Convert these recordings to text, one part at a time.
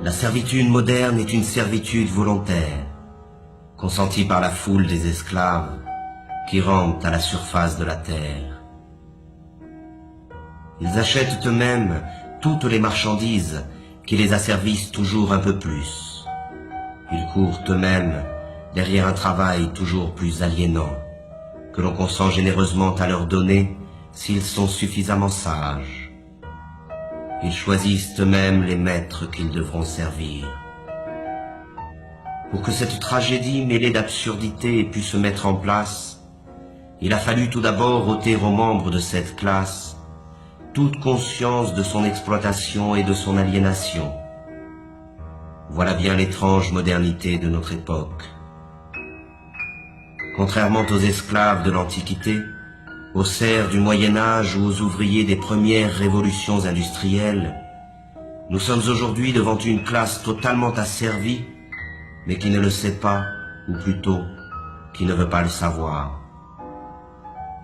La servitude moderne est une servitude volontaire, consentie par la foule des esclaves qui rampent à la surface de la terre. Ils achètent eux-mêmes toutes les marchandises qui les asservissent toujours un peu plus. Ils courent eux-mêmes derrière un travail toujours plus aliénant, que l'on consent généreusement à leur donner s'ils sont suffisamment sages. Ils choisissent eux-mêmes les maîtres qu'ils devront servir. Pour que cette tragédie mêlée d'absurdité ait pu se mettre en place, il a fallu tout d'abord ôter aux membres de cette classe toute conscience de son exploitation et de son aliénation. Voilà bien l'étrange modernité de notre époque. Contrairement aux esclaves de l'Antiquité, aux serfs du Moyen-Âge ou aux ouvriers des premières révolutions industrielles, nous sommes aujourd'hui devant une classe totalement asservie, mais qui ne le sait pas, ou plutôt, qui ne veut pas le savoir.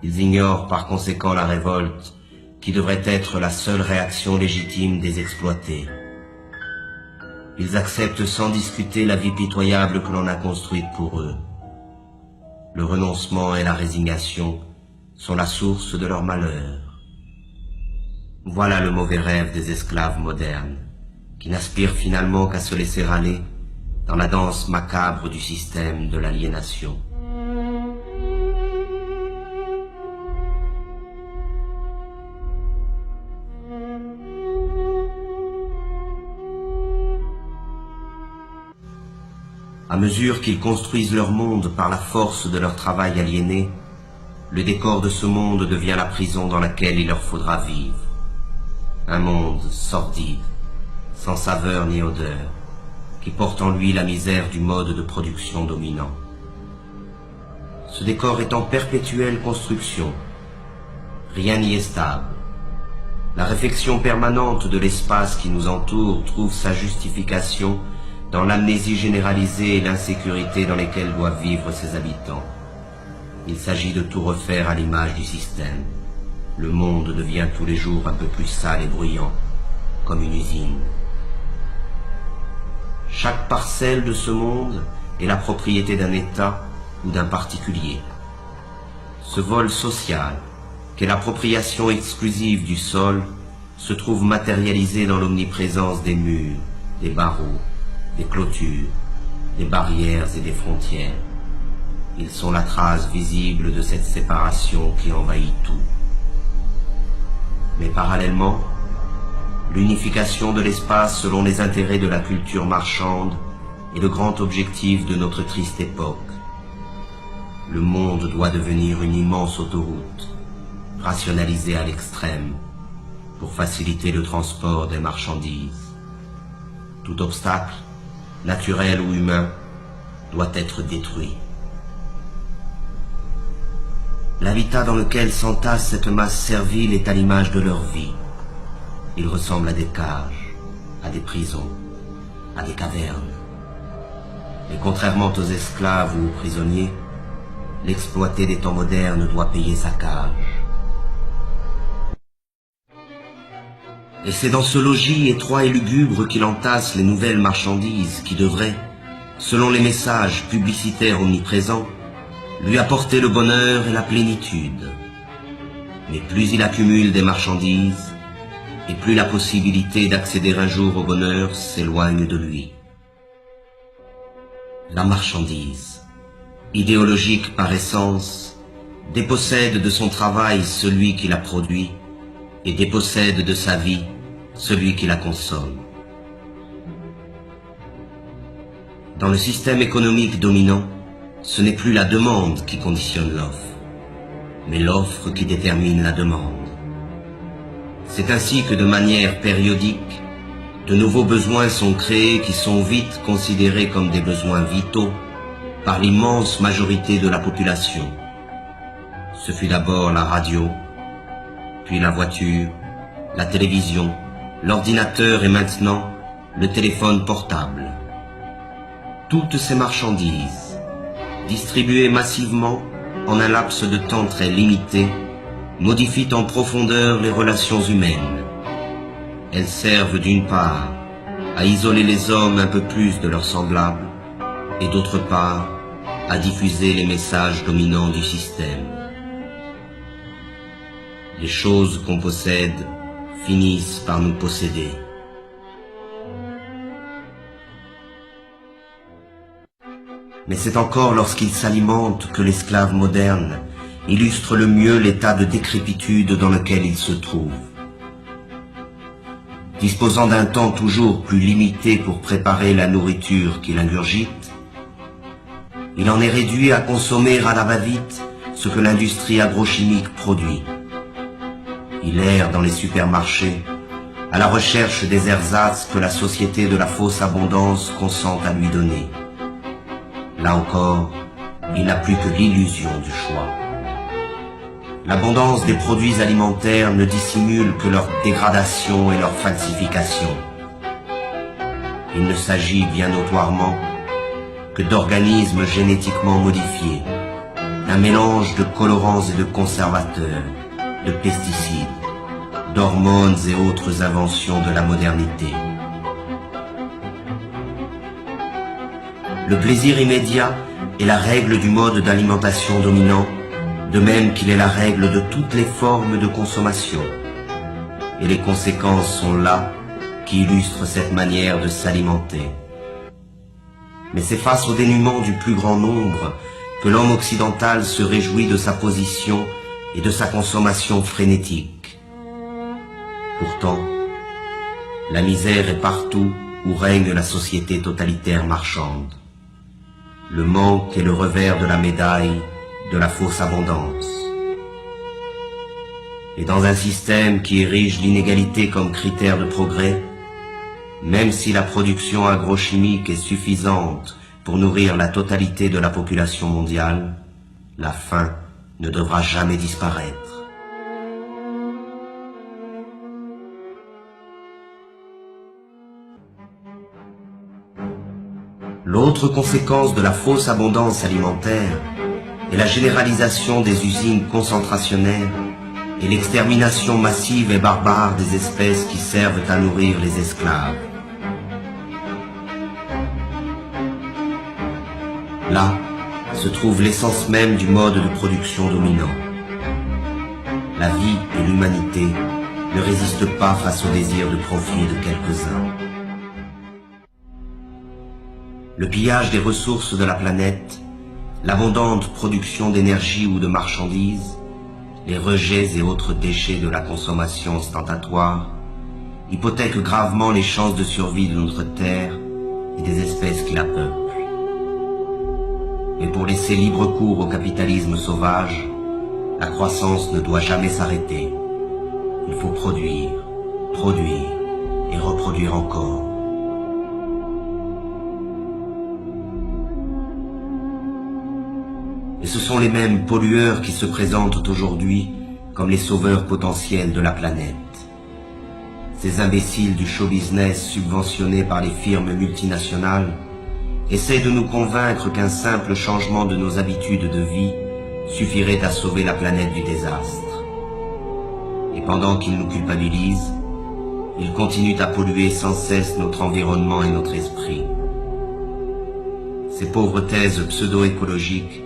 Ils ignorent par conséquent la révolte, qui devrait être la seule réaction légitime des exploités. Ils acceptent sans discuter la vie pitoyable que l'on a construite pour eux. Le renoncement et la résignation sont la source de leur malheur. Voilà le mauvais rêve des esclaves modernes, qui n'aspirent finalement qu'à se laisser aller dans la danse macabre du système de l'aliénation. À mesure qu'ils construisent leur monde par la force de leur travail aliéné, le décor de ce monde devient la prison dans laquelle il leur faudra vivre. Un monde sordide, sans saveur ni odeur, qui porte en lui la misère du mode de production dominant. Ce décor est en perpétuelle construction. Rien n'y est stable. La réflexion permanente de l'espace qui nous entoure trouve sa justification dans l'amnésie généralisée et l'insécurité dans lesquelles doivent vivre ses habitants. Il s'agit de tout refaire à l'image du système. Le monde devient tous les jours un peu plus sale et bruyant, comme une usine. Chaque parcelle de ce monde est la propriété d'un État ou d'un particulier. Ce vol social, qu'est l'appropriation exclusive du sol, se trouve matérialisé dans l'omniprésence des murs, des barreaux, des clôtures, des barrières et des frontières. Ils sont la trace visible de cette séparation qui envahit tout. Mais parallèlement, l'unification de l'espace selon les intérêts de la culture marchande est le grand objectif de notre triste époque. Le monde doit devenir une immense autoroute, rationalisée à l'extrême, pour faciliter le transport des marchandises. Tout obstacle, naturel ou humain, doit être détruit. L'habitat dans lequel s'entasse cette masse servile est à l'image de leur vie. Il ressemble à des cages, à des prisons, à des cavernes. Et contrairement aux esclaves ou aux prisonniers, l'exploité des temps modernes doit payer sa cage. Et c'est dans ce logis étroit et lugubre qu'il entasse les nouvelles marchandises qui devraient, selon les messages publicitaires omniprésents, lui apporter le bonheur et la plénitude. Mais plus il accumule des marchandises, et plus la possibilité d'accéder un jour au bonheur s'éloigne de lui. La marchandise, idéologique par essence, dépossède de son travail celui qui la produit, et dépossède de sa vie celui qui la consomme. Dans le système économique dominant, ce n'est plus la demande qui conditionne l'offre, mais l'offre qui détermine la demande. C'est ainsi que de manière périodique, de nouveaux besoins sont créés qui sont vite considérés comme des besoins vitaux par l'immense majorité de la population. Ce fut d'abord la radio, puis la voiture, la télévision, l'ordinateur et maintenant le téléphone portable. Toutes ces marchandises, distribuées massivement en un laps de temps très limité, modifient en profondeur les relations humaines. Elles servent d'une part à isoler les hommes un peu plus de leurs semblables, et d'autre part, à diffuser les messages dominants du système. Les choses qu'on possède finissent par nous posséder. Mais c'est encore lorsqu'il s'alimente que l'esclave moderne illustre le mieux l'état de décrépitude dans lequel il se trouve. Disposant d'un temps toujours plus limité pour préparer la nourriture qu'il ingurgite, il en est réduit à consommer à la va-vite ce que l'industrie agrochimique produit. Il erre dans les supermarchés à la recherche des ersatz que la société de la fausse abondance consent à lui donner. Là encore, il n'a plus que l'illusion du choix. L'abondance des produits alimentaires ne dissimule que leur dégradation et leur falsification. Il ne s'agit bien notoirement que d'organismes génétiquement modifiés, d'un mélange de colorants et de conservateurs, de pesticides, d'hormones et autres inventions de la modernité. Le plaisir immédiat est la règle du mode d'alimentation dominant, de même qu'il est la règle de toutes les formes de consommation. Et les conséquences sont là qui illustrent cette manière de s'alimenter. Mais c'est face au dénuement du plus grand nombre que l'homme occidental se réjouit de sa position et de sa consommation frénétique. Pourtant, la misère est partout où règne la société totalitaire marchande. Le manque est le revers de la médaille de la fausse abondance. Et dans un système qui érige l'inégalité comme critère de progrès, même si la production agrochimique est suffisante pour nourrir la totalité de la population mondiale, la faim ne devra jamais disparaître. L'autre conséquence de la fausse abondance alimentaire est la généralisation des usines concentrationnaires et l'extermination massive et barbare des espèces qui servent à nourrir les esclaves. Là se trouve l'essence même du mode de production dominant. La vie et l'humanité ne résistent pas face au désir de profit de quelques-uns. Le pillage des ressources de la planète, l'abondante production d'énergie ou de marchandises, les rejets et autres déchets de la consommation ostentatoire hypothèquent gravement les chances de survie de notre Terre et des espèces qui la peuplent. Et pour laisser libre cours au capitalisme sauvage, la croissance ne doit jamais s'arrêter. Il faut produire, produire et reproduire encore. Et ce sont les mêmes pollueurs qui se présentent aujourd'hui comme les sauveurs potentiels de la planète. Ces imbéciles du show business subventionnés par les firmes multinationales essaient de nous convaincre qu'un simple changement de nos habitudes de vie suffirait à sauver la planète du désastre. Et pendant qu'ils nous culpabilisent, ils continuent à polluer sans cesse notre environnement et notre esprit. Ces pauvres thèses pseudo-écologiques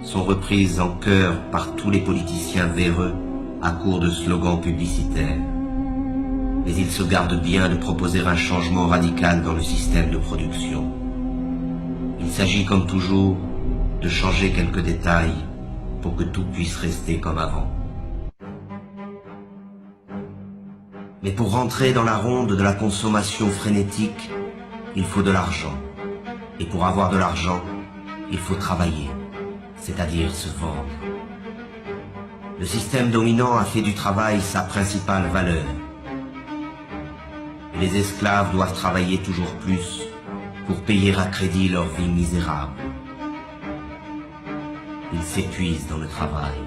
sont reprises en chœur par tous les politiciens véreux à court de slogans publicitaires. Mais ils se gardent bien de proposer un changement radical dans le système de production. Il s'agit comme toujours de changer quelques détails pour que tout puisse rester comme avant. Mais pour rentrer dans la ronde de la consommation frénétique, il faut de l'argent. Et pour avoir de l'argent, il faut travailler, c'est-à-dire se vendre. Le système dominant a fait du travail sa principale valeur. Et les esclaves doivent travailler toujours plus pour payer à crédit leur vie misérable. Ils s'épuisent dans le travail,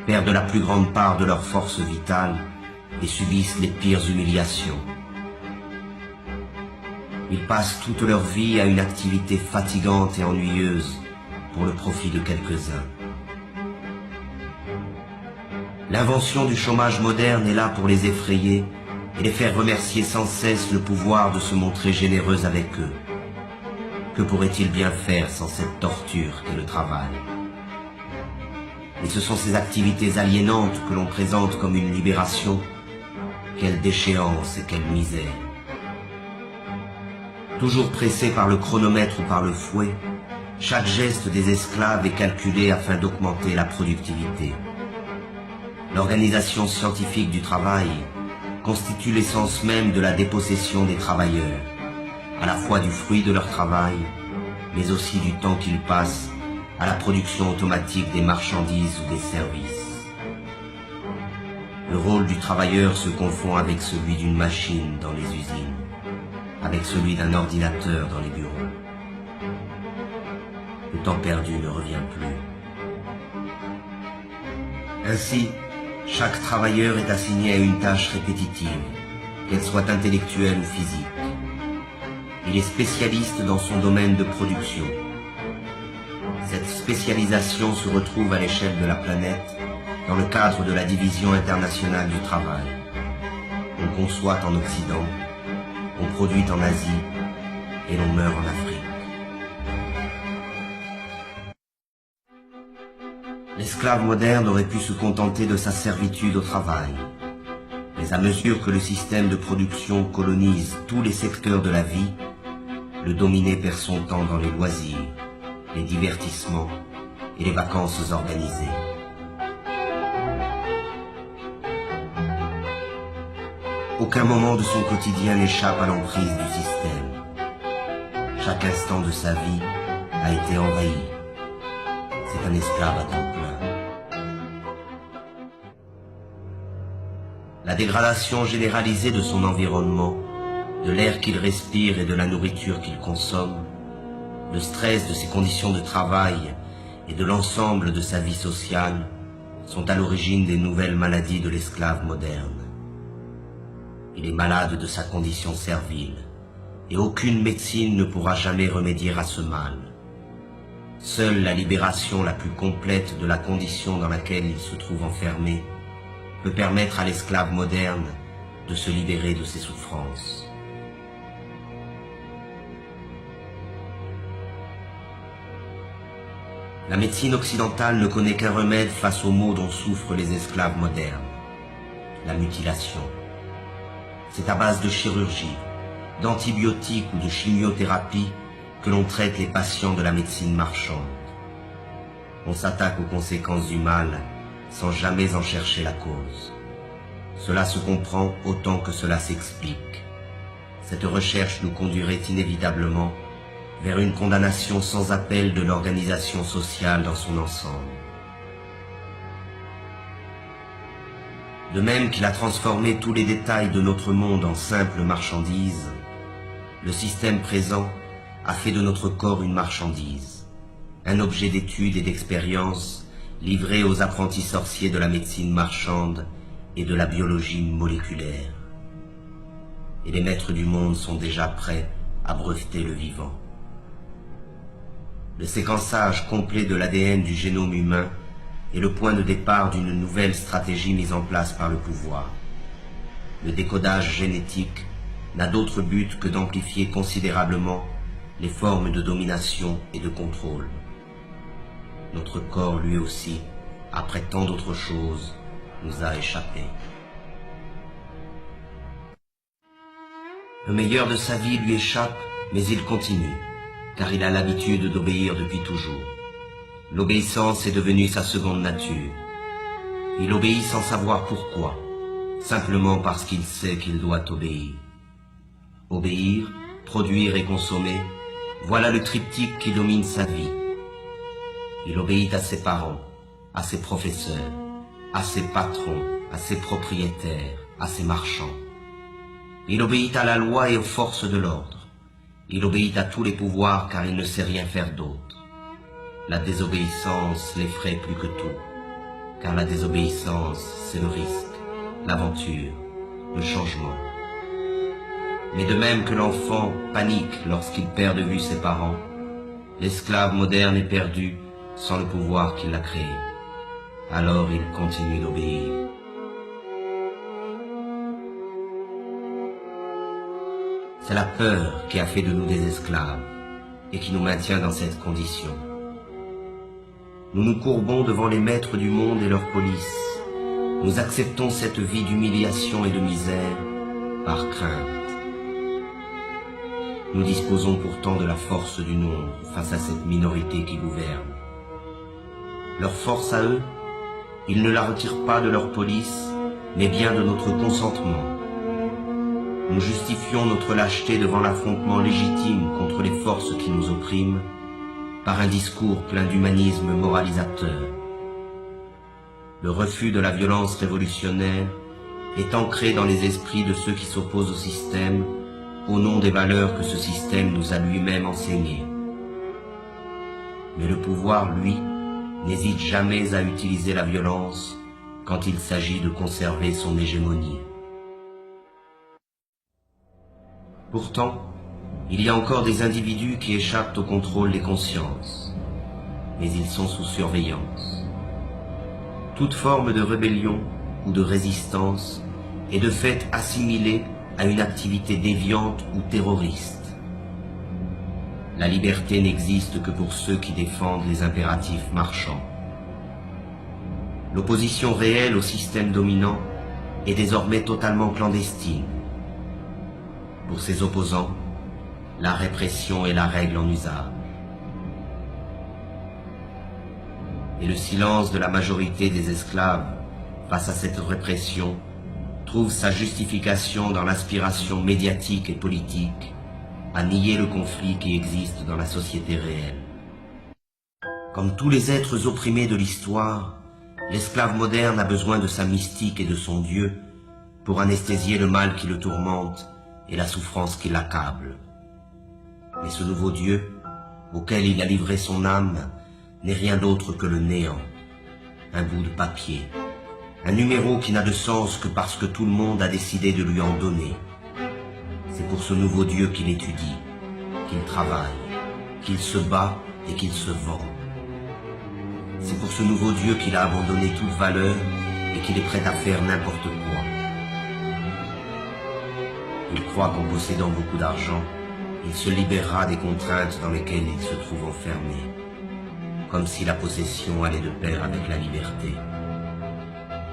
perdent la plus grande part de leur force vitale et subissent les pires humiliations. Ils passent toute leur vie à une activité fatigante et ennuyeuse pour le profit de quelques-uns. L'invention du chômage moderne est là pour les effrayer et les faire remercier sans cesse le pouvoir de se montrer généreuse avec eux. Que pourrait-il bien faire sans cette torture qu'est le travail? Et ce sont ces activités aliénantes que l'on présente comme une libération. Quelle déchéance et quelle misère! Toujours pressés par le chronomètre ou par le fouet, chaque geste des esclaves est calculé afin d'augmenter la productivité. L'organisation scientifique du travail constitue l'essence même de la dépossession des travailleurs, à la fois du fruit de leur travail, mais aussi du temps qu'ils passent à la production automatique des marchandises ou des services. Le rôle du travailleur se confond avec celui d'une machine dans les usines, avec celui d'un ordinateur dans les bureaux. Le temps perdu ne revient plus. Ainsi, chaque travailleur est assigné à une tâche répétitive, qu'elle soit intellectuelle ou physique. Il est spécialiste dans son domaine de production. Cette spécialisation se retrouve à l'échelle de la planète dans le cadre de la division internationale du travail. On conçoit en Occident, on produit en Asie et l'on meurt en Afrique. L'esclave moderne aurait pu se contenter de sa servitude au travail. Mais à mesure que le système de production colonise tous les secteurs de la vie, le dominé perd son temps dans les loisirs, les divertissements et les vacances organisées. Aucun moment de son quotidien n'échappe à l'emprise du système. Chaque instant de sa vie a été envahi. C'est un esclave à temps plein. La dégradation généralisée de son environnement, de l'air qu'il respire et de la nourriture qu'il consomme, le stress de ses conditions de travail et de l'ensemble de sa vie sociale sont à l'origine des nouvelles maladies de l'esclave moderne. Il est malade de sa condition servile, et aucune médecine ne pourra jamais remédier à ce mal. Seule la libération la plus complète de la condition dans laquelle il se trouve enfermé peut permettre à l'esclave moderne de se libérer de ses souffrances. La médecine occidentale ne connaît qu'un remède face aux maux dont souffrent les esclaves modernes, la mutilation. C'est à base de chirurgie, d'antibiotiques ou de chimiothérapie que l'on traite les patients de la médecine marchande. On s'attaque aux conséquences du mal sans jamais en chercher la cause. Cela se comprend autant que cela s'explique. Cette recherche nous conduirait inévitablement vers une condamnation sans appel de l'organisation sociale dans son ensemble. De même qu'il a transformé tous les détails de notre monde en simples marchandises, le système présent a fait de notre corps une marchandise, un objet d'étude et d'expérience livré aux apprentis sorciers de la médecine marchande et de la biologie moléculaire. Et les maîtres du monde sont déjà prêts à breveter le vivant. Le séquençage complet de l'ADN du génome humain est le point de départ d'une nouvelle stratégie mise en place par le pouvoir. Le décodage génétique n'a d'autre but que d'amplifier considérablement les formes de domination et de contrôle. Notre corps, lui aussi, après tant d'autres choses, nous a échappé. Le meilleur de sa vie lui échappe, mais il continue, car il a l'habitude d'obéir depuis toujours. L'obéissance est devenue sa seconde nature. Il obéit sans savoir pourquoi, simplement parce qu'il sait qu'il doit obéir. Obéir, produire et consommer, voilà le triptyque qui domine sa vie. Il obéit à ses parents, à ses professeurs, à ses patrons, à ses propriétaires, à ses marchands. Il obéit à la loi et aux forces de l'ordre. Il obéit à tous les pouvoirs car il ne sait rien faire d'autre. La désobéissance l'effraie plus que tout, car la désobéissance, c'est le risque, l'aventure, le changement. Mais de même que l'enfant panique lorsqu'il perd de vue ses parents, l'esclave moderne est perdu sans le pouvoir qui l'a créé. Alors il continue d'obéir. C'est la peur qui a fait de nous des esclaves et qui nous maintient dans cette condition. Nous nous courbons devant les maîtres du monde et leur police. Nous acceptons cette vie d'humiliation et de misère par crainte. Nous disposons pourtant de la force du nombre face à cette minorité qui gouverne. Leur force à eux, ils ne la retirent pas de leur police, mais bien de notre consentement. Nous justifions notre lâcheté devant l'affrontement légitime contre les forces qui nous oppriment par un discours plein d'humanisme moralisateur. Le refus de la violence révolutionnaire est ancré dans les esprits de ceux qui s'opposent au système au nom des valeurs que ce système nous a lui-même enseignées. Mais le pouvoir, lui, n'hésite jamais à utiliser la violence quand il s'agit de conserver son hégémonie. Pourtant, il y a encore des individus qui échappent au contrôle des consciences, mais ils sont sous surveillance. Toute forme de rébellion ou de résistance est de fait assimilée à une activité déviante ou terroriste. La liberté n'existe que pour ceux qui défendent les impératifs marchands. L'opposition réelle au système dominant est désormais totalement clandestine. Pour ses opposants, la répression est la règle en usage. Et le silence de la majorité des esclaves face à cette répression trouve sa justification dans l'aspiration médiatique et politique à nier le conflit qui existe dans la société réelle. Comme tous les êtres opprimés de l'histoire, l'esclave moderne a besoin de sa mystique et de son Dieu pour anesthésier le mal qui le tourmente et la souffrance qui l'accable. Mais ce nouveau Dieu, auquel il a livré son âme, n'est rien d'autre que le néant, un bout de papier, un numéro qui n'a de sens que parce que tout le monde a décidé de lui en donner. C'est pour ce nouveau Dieu qu'il étudie, qu'il travaille, qu'il se bat et qu'il se vend. C'est pour ce nouveau Dieu qu'il a abandonné toute valeur et qu'il est prêt à faire n'importe quoi. Il croit qu'en possédant beaucoup d'argent, il se libérera des contraintes dans lesquelles il se trouve enfermé, comme si la possession allait de pair avec la liberté.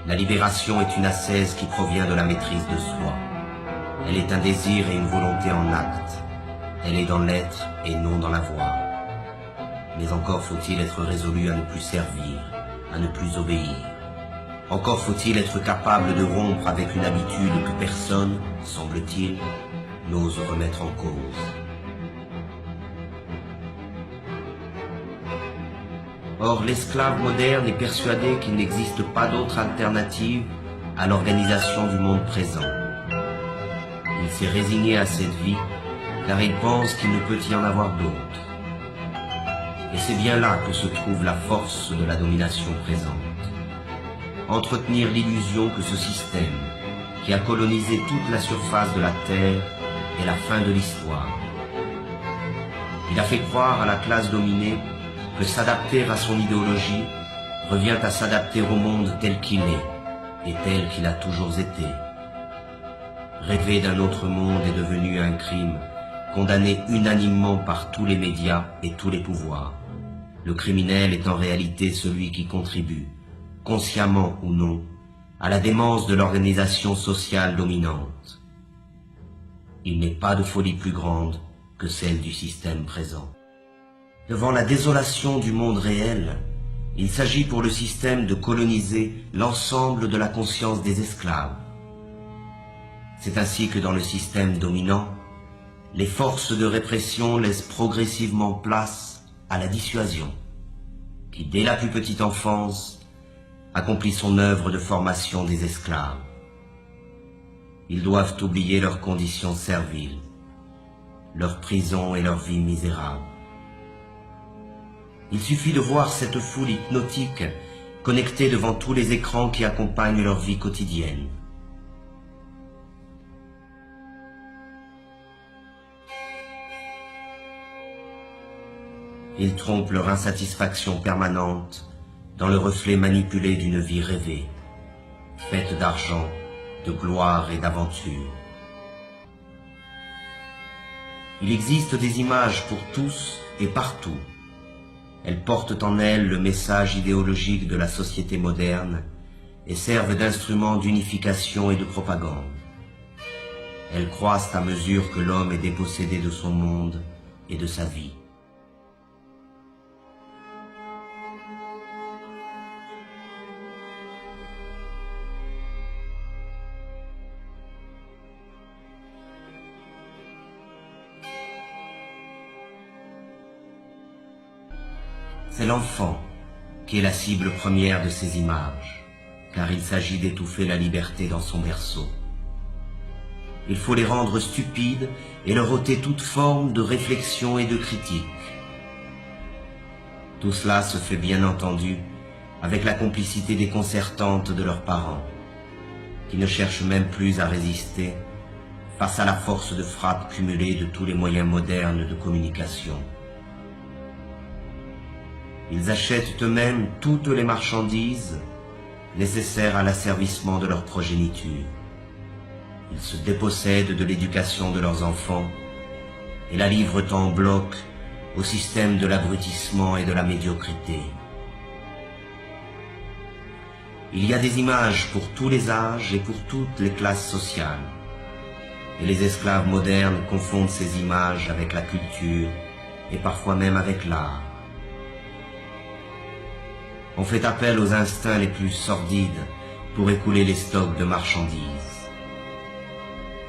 La libération est une ascèse qui provient de la maîtrise de soi. Elle est un désir et une volonté en acte. Elle est dans l'être et non dans l'avoir. Mais encore faut-il être résolu à ne plus servir, à ne plus obéir. Encore faut-il être capable de rompre avec une habitude que personne, semble-t-il, n'ose remettre en cause. Or, l'esclave moderne est persuadé qu'il n'existe pas d'autre alternative à l'organisation du monde présent. Il s'est résigné à cette vie, car il pense qu'il ne peut y en avoir d'autre. Et c'est bien là que se trouve la force de la domination présente. Entretenir l'illusion que ce système, qui a colonisé toute la surface de la Terre, est la fin de l'histoire. Il a fait croire à la classe dominée que s'adapter à son idéologie revient à s'adapter au monde tel qu'il est et tel qu'il a toujours été. Rêver d'un autre monde est devenu un crime, condamné unanimement par tous les médias et tous les pouvoirs. Le criminel est en réalité celui qui contribue, consciemment ou non, à la démence de l'organisation sociale dominante. Il n'est pas de folie plus grande que celle du système présent. Devant la désolation du monde réel, il s'agit pour le système de coloniser l'ensemble de la conscience des esclaves. C'est ainsi que dans le système dominant, les forces de répression laissent progressivement place à la dissuasion, qui dès la plus petite enfance accomplit son œuvre de formation des esclaves. Ils doivent oublier leurs conditions serviles, leur prison et leur vie misérable. Il suffit de voir cette foule hypnotique connectée devant tous les écrans qui accompagnent leur vie quotidienne. Ils trompent leur insatisfaction permanente dans le reflet manipulé d'une vie rêvée, faite d'argent, de gloire et d'aventure. Il existe des images pour tous et partout. Elles portent en elles le message idéologique de la société moderne et servent d'instruments d'unification et de propagande. Elles croissent à mesure que l'homme est dépossédé de son monde et de sa vie. C'est l'enfant qui est la cible première de ces images, car il s'agit d'étouffer la liberté dans son berceau. Il faut les rendre stupides et leur ôter toute forme de réflexion et de critique. Tout cela se fait bien entendu avec la complicité déconcertante de leurs parents, qui ne cherchent même plus à résister face à la force de frappe cumulée de tous les moyens modernes de communication. Ils achètent eux-mêmes toutes les marchandises nécessaires à l'asservissement de leur progéniture. Ils se dépossèdent de l'éducation de leurs enfants et la livrent en bloc au système de l'abrutissement et de la médiocrité. Il y a des images pour tous les âges et pour toutes les classes sociales, et les esclaves modernes confondent ces images avec la culture et parfois même avec l'art. On fait appel aux instincts les plus sordides pour écouler les stocks de marchandises.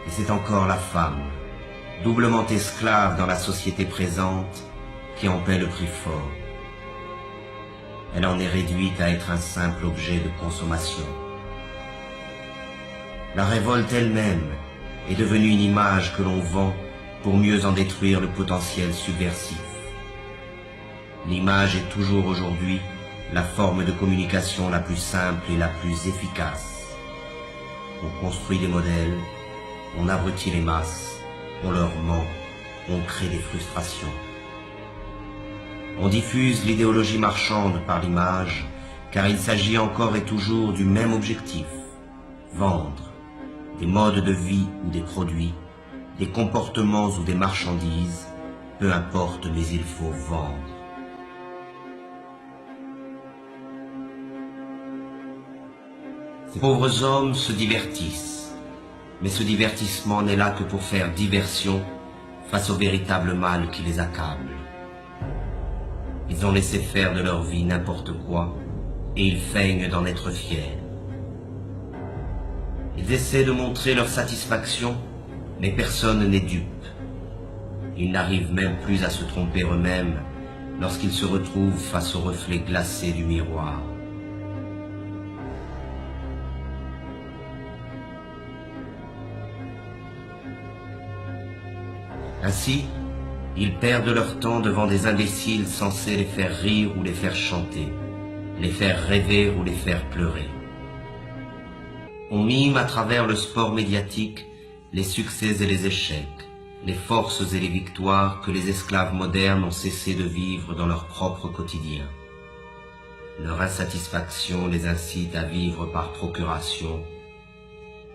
Et c'est encore la femme, doublement esclave dans la société présente, qui en paie le prix fort. Elle en est réduite à être un simple objet de consommation. La révolte elle-même est devenue une image que l'on vend pour mieux en détruire le potentiel subversif. L'image est toujours aujourd'hui la forme de communication la plus simple et la plus efficace. On construit des modèles, on abrutit les masses, on leur ment, on crée des frustrations. On diffuse l'idéologie marchande par l'image, car il s'agit encore et toujours du même objectif, vendre des modes de vie ou des produits, des comportements ou des marchandises, peu importe, mais il faut vendre. Ces pauvres hommes se divertissent, mais ce divertissement n'est là que pour faire diversion face au véritable mal qui les accable. Ils ont laissé faire de leur vie n'importe quoi, et ils feignent d'en être fiers. Ils essaient de montrer leur satisfaction, mais personne n'est dupe. Ils n'arrivent même plus à se tromper eux-mêmes lorsqu'ils se retrouvent face au reflet glacé du miroir. Ainsi, ils perdent leur temps devant des imbéciles censés les faire rire ou les faire chanter, les faire rêver ou les faire pleurer. On mime à travers le sport médiatique les succès et les échecs, les forces et les victoires que les esclaves modernes ont cessé de vivre dans leur propre quotidien. Leur insatisfaction les incite à vivre par procuration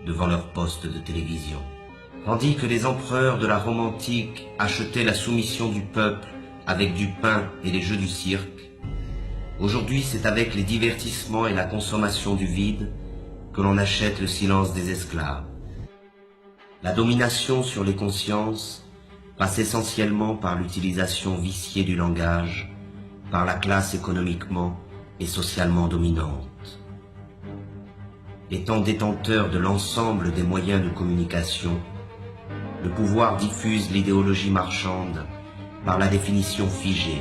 devant leur poste de télévision. Tandis que les empereurs de la Rome antique achetaient la soumission du peuple avec du pain et les jeux du cirque, aujourd'hui c'est avec les divertissements et la consommation du vide que l'on achète le silence des esclaves. La domination sur les consciences passe essentiellement par l'utilisation viciée du langage, par la classe économiquement et socialement dominante. Étant détenteur de l'ensemble des moyens de communication, le pouvoir diffuse l'idéologie marchande par la définition figée,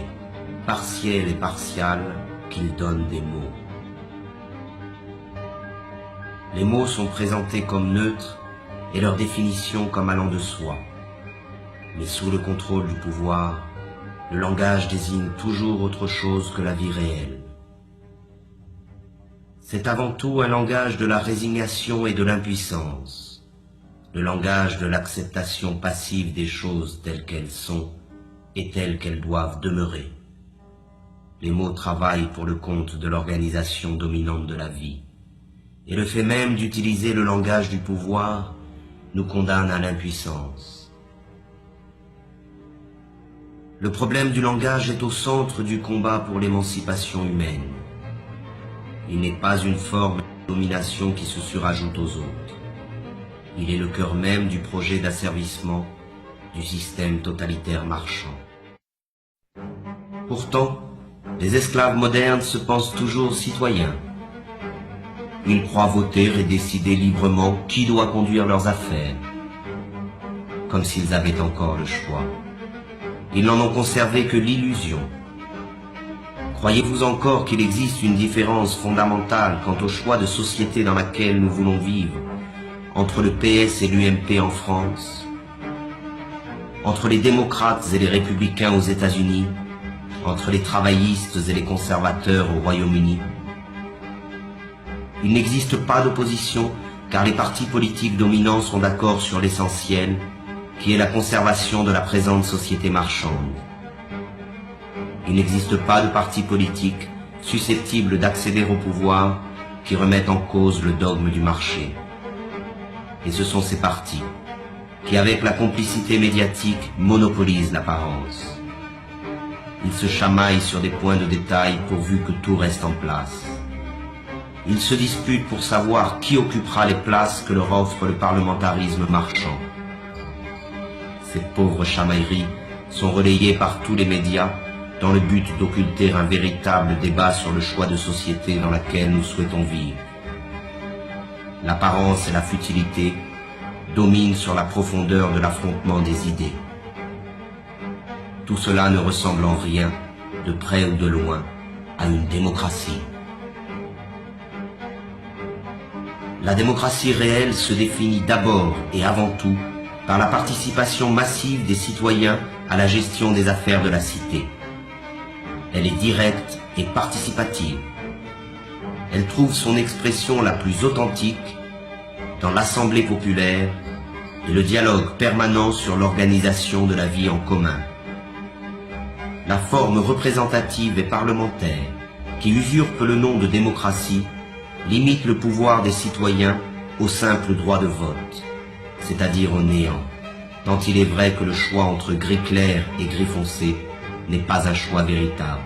partielle et partiale qu'il donne des mots. Les mots sont présentés comme neutres et leur définition comme allant de soi. Mais sous le contrôle du pouvoir, le langage désigne toujours autre chose que la vie réelle. C'est avant tout un langage de la résignation et de l'impuissance, le langage de l'acceptation passive des choses telles qu'elles sont et telles qu'elles doivent demeurer. Les mots travaillent pour le compte de l'organisation dominante de la vie, et le fait même d'utiliser le langage du pouvoir nous condamne à l'impuissance. Le problème du langage est au centre du combat pour l'émancipation humaine. Il n'est pas une forme de domination qui se surajoute aux autres. Il est le cœur même du projet d'asservissement du système totalitaire marchand. Pourtant, les esclaves modernes se pensent toujours citoyens. Ils croient voter et décider librement qui doit conduire leurs affaires, comme s'ils avaient encore le choix. Ils n'en ont conservé que l'illusion. Croyez-vous encore qu'il existe une différence fondamentale quant au choix de société dans laquelle nous voulons vivre, entre le PS et l'UMP en France, entre les démocrates et les républicains aux États-Unis, entre les travaillistes et les conservateurs au Royaume-Uni? Il n'existe pas d'opposition car les partis politiques dominants sont d'accord sur l'essentiel, qui est la conservation de la présente société marchande. Il n'existe pas de parti politique susceptible d'accéder au pouvoir qui remette en cause le dogme du marché. Et ce sont ces partis qui, avec la complicité médiatique, monopolisent l'apparence. Ils se chamaillent sur des points de détail pourvu que tout reste en place. Ils se disputent pour savoir qui occupera les places que leur offre le parlementarisme marchand. Ces pauvres chamailleries sont relayées par tous les médias dans le but d'occulter un véritable débat sur le choix de société dans laquelle nous souhaitons vivre. L'apparence et la futilité dominent sur la profondeur de l'affrontement des idées. Tout cela ne ressemble en rien, de près ou de loin, à une démocratie. La démocratie réelle se définit d'abord et avant tout par la participation massive des citoyens à la gestion des affaires de la cité. Elle est directe et participative. Elle trouve son expression la plus authentique dans l'assemblée populaire et le dialogue permanent sur l'organisation de la vie en commun. La forme représentative et parlementaire, qui usurpe le nom de démocratie, limite le pouvoir des citoyens au simple droit de vote, c'est-à-dire au néant, tant il est vrai que le choix entre gris clair et gris foncé n'est pas un choix véritable.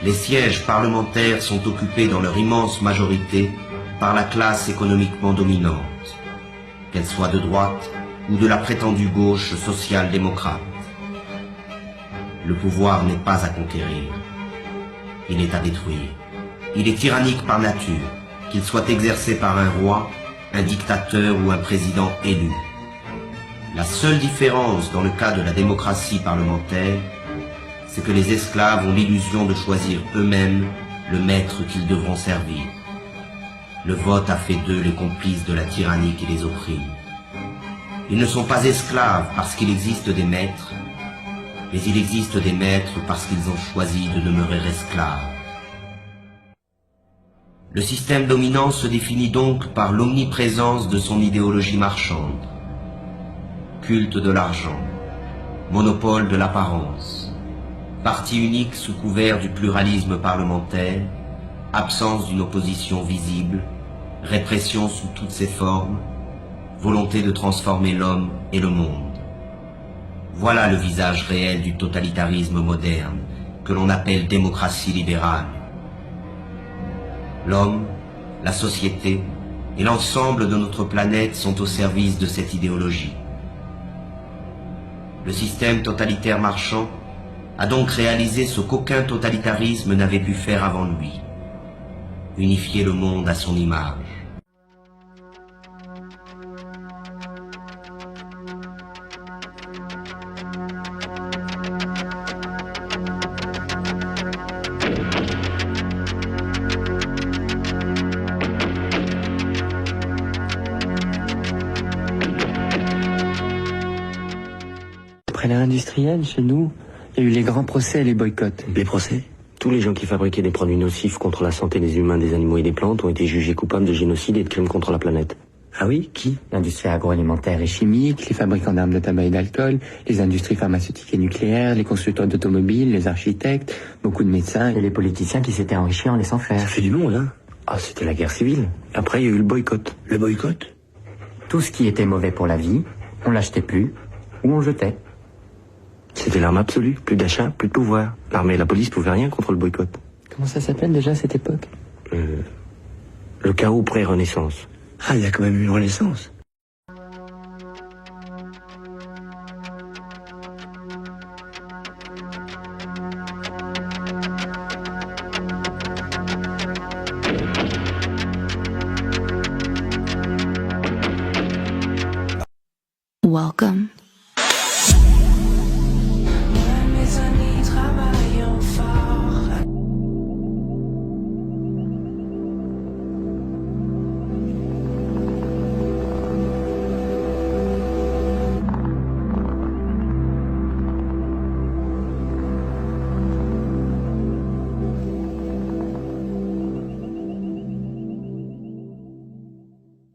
Les sièges parlementaires sont occupés dans leur immense majorité par la classe économiquement dominante, qu'elle soit de droite ou de la prétendue gauche social-démocrate. Le pouvoir n'est pas à conquérir, il est à détruire. Il est tyrannique par nature, qu'il soit exercé par un roi, un dictateur ou un président élu. La seule différence dans le cas de la démocratie parlementaire, c'est que les esclaves ont l'illusion de choisir eux-mêmes le maître qu'ils devront servir. Le vote a fait d'eux les complices de la tyrannie qui les opprime. Ils ne sont pas esclaves parce qu'il existe des maîtres, mais il existe des maîtres parce qu'ils ont choisi de demeurer esclaves. Le système dominant se définit donc par l'omniprésence de son idéologie marchande. Culte de l'argent, monopole de l'apparence, parti unique sous couvert du pluralisme parlementaire, absence d'une opposition visible, répression sous toutes ses formes, volonté de transformer l'homme et le monde. Voilà le visage réel du totalitarisme moderne, que l'on appelle démocratie libérale. L'homme, la société et l'ensemble de notre planète sont au service de cette idéologie. Le système totalitaire marchand a donc réalisé ce qu'aucun totalitarisme n'avait pu faire avant lui: unifier le monde à son image. Après l'ère industrielle, chez nous, il y a eu les grands procès et les boycotts. Les procès? Tous les gens qui fabriquaient des produits nocifs contre la santé des humains, des animaux et des plantes ont été jugés coupables de génocide et de crimes contre la planète. Ah oui? Qui? L'industrie agroalimentaire et chimique, les fabricants d'armes de tabac et d'alcool, les industries pharmaceutiques et nucléaires, les constructeurs d'automobiles, les architectes, beaucoup de médecins et les politiciens qui s'étaient enrichis en laissant faire. Ça fait du monde, hein? Ah, c'était la guerre civile. Après, il y a eu le boycott. Le boycott? Tout ce qui était mauvais pour la vie, on l'achetait plus, ou on jetait. C'était l'arme absolue, plus d'achat, plus de pouvoir. L'armée et la police pouvaient rien contre le boycott. Comment ça s'appelle déjà cette époque? Le chaos pré-Renaissance. Ah, il y a quand même eu une renaissance. Welcome